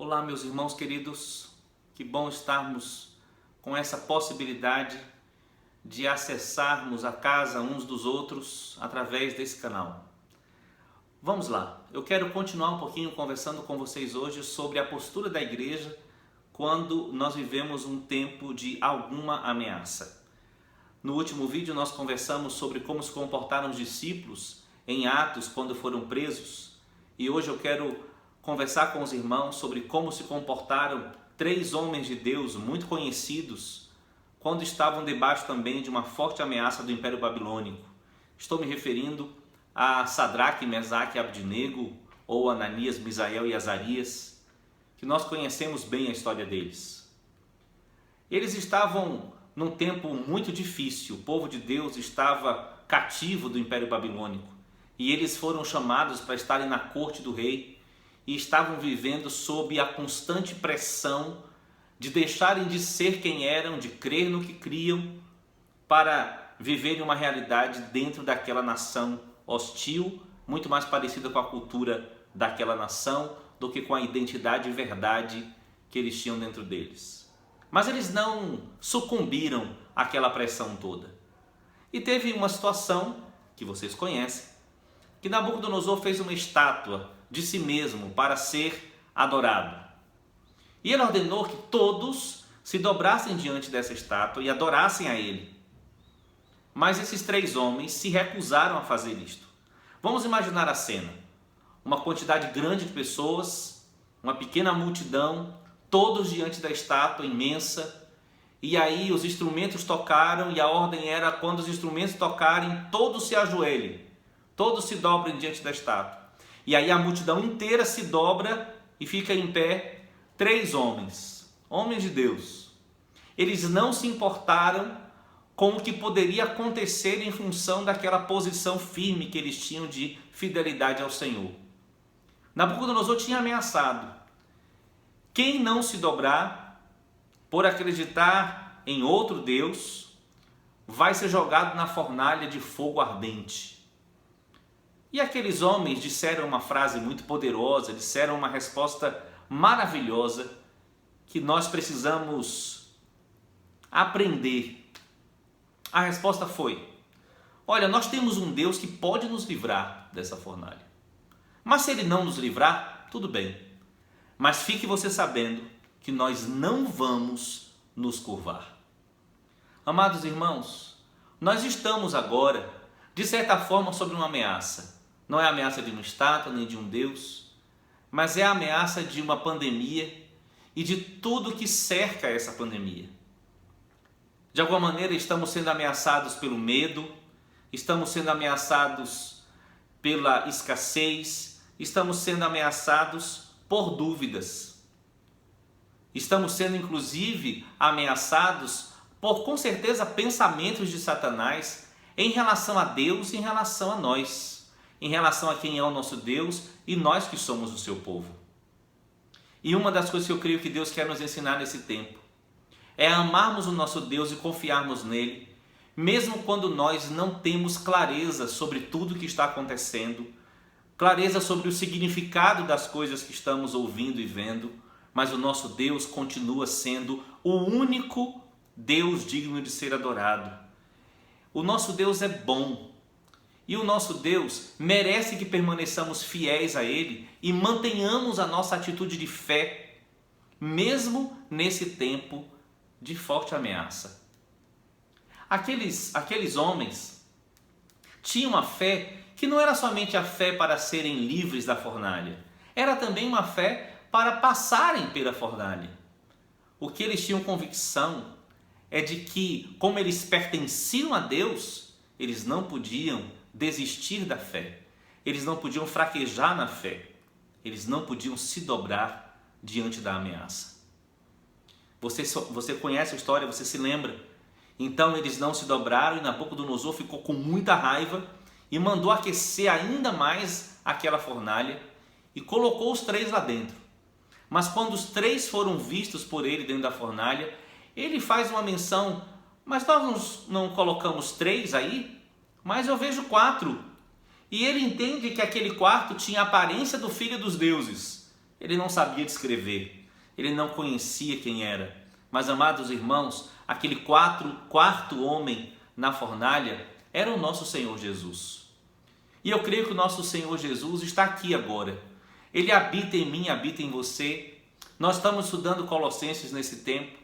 Olá, meus irmãos queridos, que bom estarmos com essa possibilidade de acessarmos a casa uns dos outros através desse canal. Vamos lá, eu quero continuar um pouquinho conversando com vocês hoje sobre a postura da igreja quando nós vivemos um tempo de alguma ameaça. No último vídeo nós conversamos sobre como se comportaram os discípulos em Atos quando foram presos, e hoje eu quero conversar com os irmãos sobre como se comportaram 3 homens de Deus muito conhecidos quando estavam debaixo também de uma forte ameaça do Império Babilônico. Estou me referindo a Sadraque, Mesaque e Abdinego, ou Ananias, Misael e Azarias, que nós conhecemos bem a história deles. Eles estavam num tempo muito difícil, o povo de Deus estava cativo do Império Babilônico e eles foram chamados para estarem na corte do rei e estavam vivendo sob a constante pressão de deixarem de ser quem eram, de crer no que criam, para viverem uma realidade dentro daquela nação hostil, muito mais parecida com a cultura daquela nação do que com a identidade e verdade que eles tinham dentro deles. Mas eles não sucumbiram àquela pressão toda. E teve uma situação que vocês conhecem, que Nabucodonosor fez uma estátua de si mesmo para ser adorado. E ele ordenou que todos se dobrassem diante dessa estátua e adorassem a ele. Mas esses 3 homens se recusaram a fazer isto. Vamos imaginar a cena. Uma quantidade grande de pessoas, uma pequena multidão, todos diante da estátua imensa. E aí os instrumentos tocaram e a ordem era, quando os instrumentos tocarem, todos se ajoelhem. Todos se dobrem diante da estátua. E aí a multidão inteira se dobra e fica em pé 3 homens, homens de Deus. Eles não se importaram com o que poderia acontecer em função daquela posição firme que eles tinham de fidelidade ao Senhor. Nabucodonosor tinha ameaçado: quem não se dobrar por acreditar em outro Deus vai ser jogado na fornalha de fogo ardente. E aqueles homens disseram uma frase muito poderosa, disseram uma resposta maravilhosa que nós precisamos aprender. A resposta foi: olha, nós temos um Deus que pode nos livrar dessa fornalha. Mas se ele não nos livrar, tudo bem. Mas fique você sabendo que nós não vamos nos curvar. Amados irmãos, nós estamos agora, de certa forma, sob uma ameaça. Não é a ameaça de uma estátua nem de um Deus, mas é a ameaça de uma pandemia e de tudo que cerca essa pandemia. De alguma maneira estamos sendo ameaçados pelo medo, estamos sendo ameaçados pela escassez, estamos sendo ameaçados por dúvidas. Estamos sendo inclusive ameaçados por, com certeza, pensamentos de Satanás em relação a Deus e em relação a nós. Em relação a quem é o nosso Deus e nós que somos o seu povo. E uma das coisas que eu creio que Deus quer nos ensinar nesse tempo é amarmos o nosso Deus e confiarmos nele, mesmo quando nós não temos clareza sobre tudo que está acontecendo, clareza sobre o significado das coisas que estamos ouvindo e vendo, mas o nosso Deus continua sendo o único Deus digno de ser adorado. O nosso Deus é bom. E o nosso Deus merece que permaneçamos fiéis a Ele e mantenhamos a nossa atitude de fé, mesmo nesse tempo de forte ameaça. Aqueles homens tinham uma fé que não era somente a fé para serem livres da fornalha, era também uma fé para passarem pela fornalha. O que eles tinham convicção é de que, como eles pertenciam a Deus, eles não podiam desistir da fé, eles não podiam fraquejar na fé, eles não podiam se dobrar diante da ameaça. Você conhece a história, você se lembra? Então eles não se dobraram e Nabucodonosor ficou com muita raiva e mandou aquecer ainda mais aquela fornalha e colocou os 3 lá dentro. Mas quando os 3 foram vistos por ele dentro da fornalha, ele faz uma menção: mas nós não colocamos 3 aí? Mas eu vejo 4. E ele entende que aquele quarto tinha a aparência do Filho dos Deuses. Ele não sabia descrever, ele não conhecia quem era. Mas, amados irmãos, aquele quarto homem na fornalha era o nosso Senhor Jesus. E eu creio que o nosso Senhor Jesus está aqui agora. Ele habita em mim, habita em você. Nós estamos estudando Colossenses nesse tempo.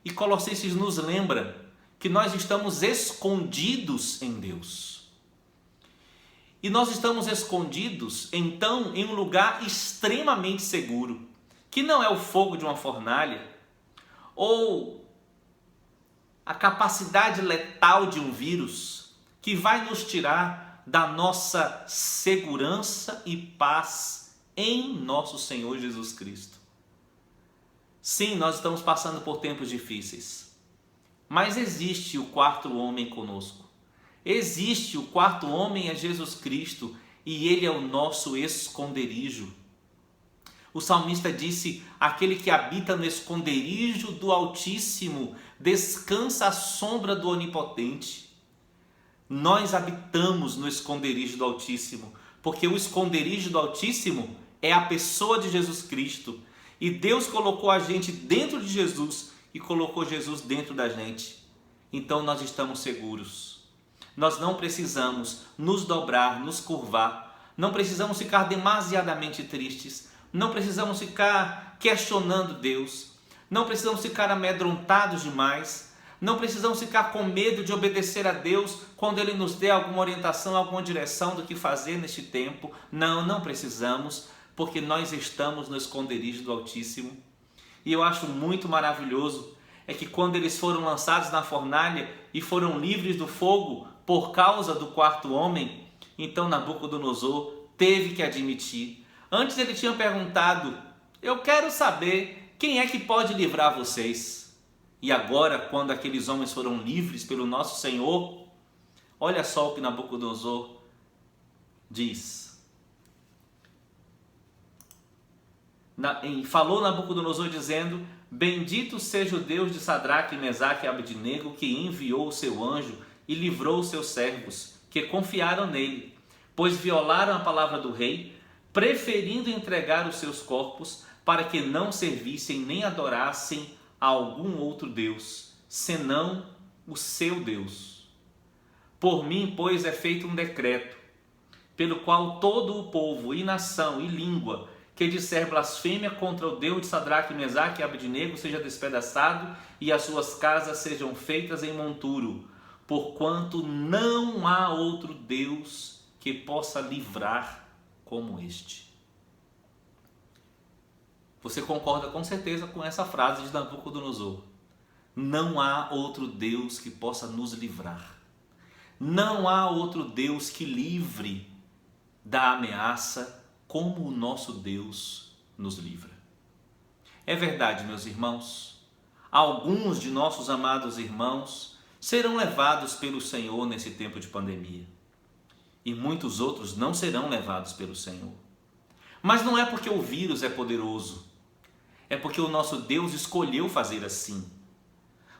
E Colossenses nos lembra que nós estamos escondidos em Deus. E nós estamos escondidos, então, em um lugar extremamente seguro, que não é o fogo de uma fornalha, ou a capacidade letal de um vírus, que vai nos tirar da nossa segurança e paz em nosso Senhor Jesus Cristo. Sim, nós estamos passando por tempos difíceis, mas existe o quarto homem conosco. Existe o quarto homem, é Jesus Cristo, e ele é o nosso esconderijo. O salmista disse: aquele que habita no esconderijo do Altíssimo descansa à sombra do Onipotente. Nós habitamos no esconderijo do Altíssimo, porque o esconderijo do Altíssimo é a pessoa de Jesus Cristo. E Deus colocou a gente dentro de Jesus e colocou Jesus dentro da gente. Então nós estamos seguros. Nós não precisamos nos dobrar, nos curvar. Não precisamos ficar demasiadamente tristes. Não precisamos ficar questionando Deus. Não precisamos ficar amedrontados demais. Não precisamos ficar com medo de obedecer a Deus quando Ele nos der alguma orientação, alguma direção do que fazer neste tempo. Não precisamos, porque nós estamos no esconderijo do Altíssimo. E eu acho muito maravilhoso é que quando eles foram lançados na fornalha e foram livres do fogo por causa do quarto homem, então Nabucodonosor teve que admitir. Antes ele tinha perguntado: eu quero saber quem é que pode livrar vocês. E agora, quando aqueles homens foram livres pelo nosso Senhor, olha só o que Nabucodonosor diz. Falou Nabucodonosor dizendo: bendito seja o Deus de Sadraque, Mesaque e Abednego, que enviou o seu anjo e livrou os seus servos, que confiaram nele, pois violaram a palavra do rei, preferindo entregar os seus corpos para que não servissem nem adorassem a algum outro Deus, senão o seu Deus. Por mim, pois, é feito um decreto, pelo qual todo o povo e nação e língua que disser blasfêmia contra o Deus de Sadraque, Mesaque e Abednego seja despedaçado e as suas casas sejam feitas em monturo, porquanto não há outro Deus que possa livrar como este. Você concorda com certeza com essa frase de Nabucodonosor? Não há outro Deus que possa nos livrar. Não há outro Deus que livre da ameaça como o nosso Deus nos livra. É verdade, meus irmãos, alguns de nossos amados irmãos serão levados pelo Senhor nesse tempo de pandemia. E muitos outros não serão levados pelo Senhor. Mas não é porque o vírus é poderoso. É porque o nosso Deus escolheu fazer assim.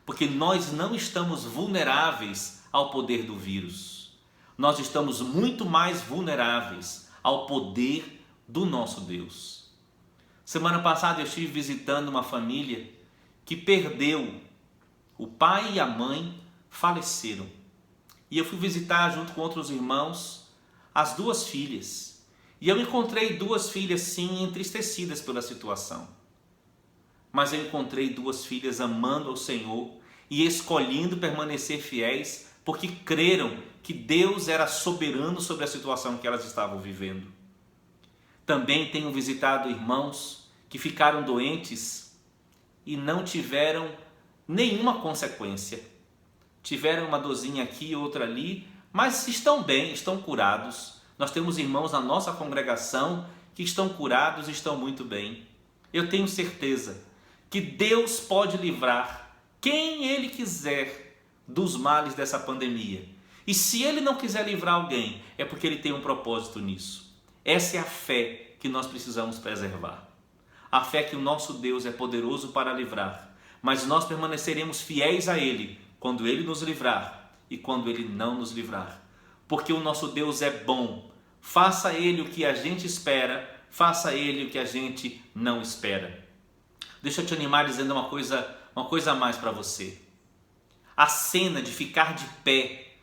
Porque nós não estamos vulneráveis ao poder do vírus. Nós estamos muito mais vulneráveis ao poder do nosso Deus. Semana passada eu estive visitando uma família que perdeu. O pai e a mãe faleceram. E eu fui visitar junto com outros irmãos as duas filhas. E eu encontrei duas filhas sim entristecidas pela situação. Mas eu encontrei duas filhas amando ao Senhor e escolhendo permanecer fiéis porque creram que Deus era soberano sobre a situação que elas estavam vivendo. Também tenho visitado irmãos que ficaram doentes e não tiveram nenhuma consequência. Tiveram uma dorzinha aqui, outra ali, mas estão bem, estão curados. Nós temos irmãos na nossa congregação que estão curados e estão muito bem. Eu tenho certeza que Deus pode livrar quem Ele quiser dos males dessa pandemia. E se Ele não quiser livrar alguém, é porque Ele tem um propósito nisso. Essa é a fé que nós precisamos preservar. A fé que o nosso Deus é poderoso para livrar, mas nós permaneceremos fiéis a Ele quando Ele nos livrar e quando Ele não nos livrar. Porque o nosso Deus é bom. Faça Ele o que a gente espera, faça Ele o que a gente não espera. Deixa eu te animar dizendo uma coisa a mais para você. A cena de ficar de pé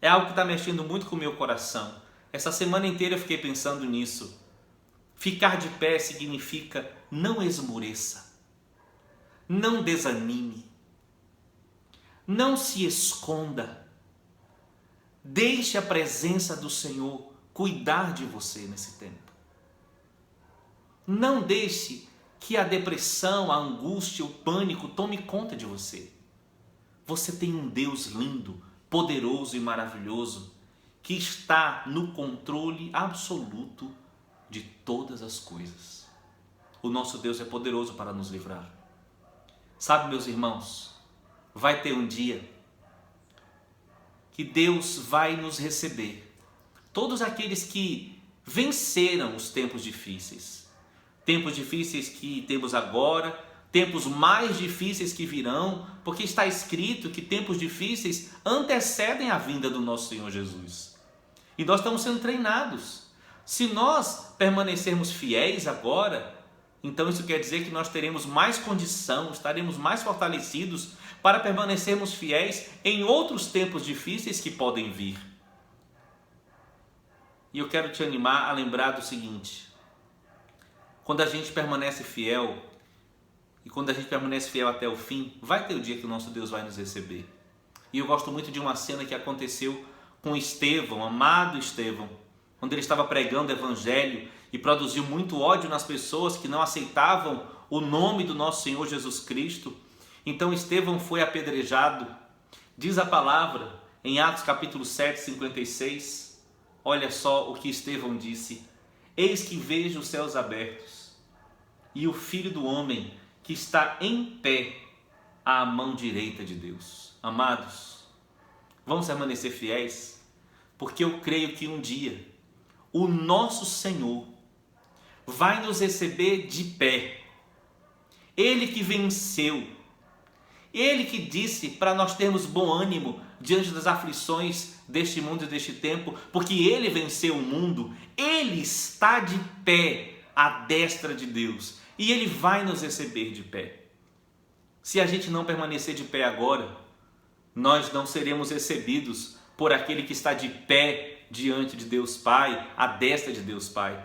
é algo que está mexendo muito com o meu coração. Essa semana inteira eu fiquei pensando nisso. Ficar de pé significa não esmoreça, não desanime, não se esconda. Deixe a presença do Senhor cuidar de você nesse tempo. Não deixe que a depressão, a angústia, o pânico tome conta de você. Você tem um Deus lindo, poderoso e maravilhoso que está no controle absoluto de todas as coisas. O nosso Deus é poderoso para nos livrar. Sabe, meus irmãos, vai ter um dia que Deus vai nos receber. Todos aqueles que venceram os tempos difíceis. Tempos difíceis que temos agora, tempos mais difíceis que virão, porque está escrito que tempos difíceis antecedem a vinda do nosso Senhor Jesus. E nós estamos sendo treinados. Se nós permanecermos fiéis agora, então isso quer dizer que nós teremos mais condição, estaremos mais fortalecidos para permanecermos fiéis em outros tempos difíceis que podem vir. E eu quero te animar a lembrar do seguinte: quando a gente permanece fiel, e quando a gente permanece fiel até o fim, vai ter o dia que o nosso Deus vai nos receber. E eu gosto muito de uma cena que aconteceu com Estevão, amado Estevão, quando ele estava pregando o evangelho e produziu muito ódio nas pessoas que não aceitavam o nome do nosso Senhor Jesus Cristo. Então Estevão foi apedrejado. Diz a palavra em Atos capítulo 7, 56, olha só o que Estevão disse: eis que vejo os céus abertos e o Filho do Homem que está em pé à mão direita de Deus. Amados, vamos permanecer fiéis, porque eu creio que um dia o nosso Senhor vai nos receber de pé. Ele que venceu, Ele que disse para nós termos bom ânimo diante das aflições deste mundo e deste tempo, porque Ele venceu o mundo. Ele está de pé à destra de Deus e Ele vai nos receber de pé. Se a gente não permanecer de pé agora, nós não seremos recebidos por aquele que está de pé diante de Deus Pai, à destra de Deus Pai.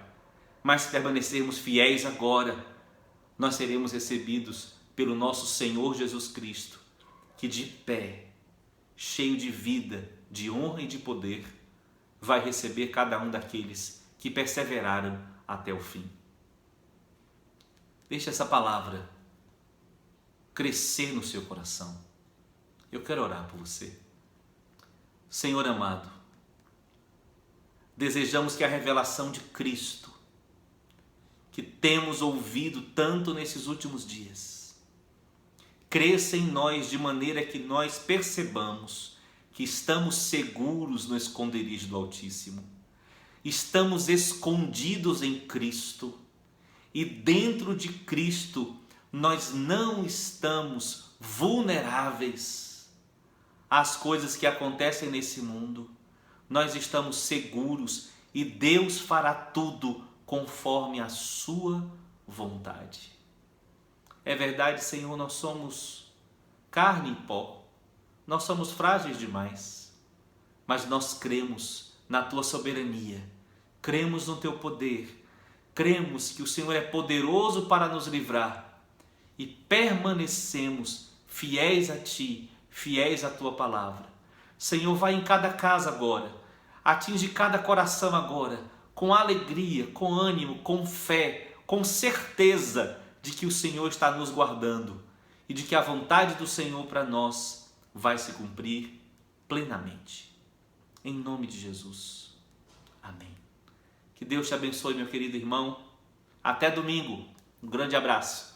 Mas se permanecermos fiéis agora, nós seremos recebidos pelo nosso Senhor Jesus Cristo, que de pé, cheio de vida, de honra e de poder, vai receber cada um daqueles que perseveraram até o fim. Deixe essa palavra crescer no seu coração. Eu quero orar por você. Senhor amado, desejamos que a revelação de Cristo, que temos ouvido tanto nesses últimos dias, cresça em nós de maneira que nós percebamos que estamos seguros no esconderijo do Altíssimo, estamos escondidos em Cristo e dentro de Cristo nós não estamos vulneráveis às coisas que acontecem nesse mundo. Nós estamos seguros e Deus fará tudo conforme a sua vontade. É verdade, Senhor, nós somos carne e pó, nós somos frágeis demais, mas nós cremos na tua soberania, cremos no teu poder, cremos que o Senhor é poderoso para nos livrar e permanecemos fiéis a ti, fiéis à tua palavra. Senhor, vai em cada casa agora, atinge cada coração agora, com alegria, com ânimo, com fé, com certeza de que o Senhor está nos guardando e de que a vontade do Senhor para nós vai se cumprir plenamente. Em nome de Jesus. Amém. Que Deus te abençoe, meu querido irmão. Até domingo. Um grande abraço.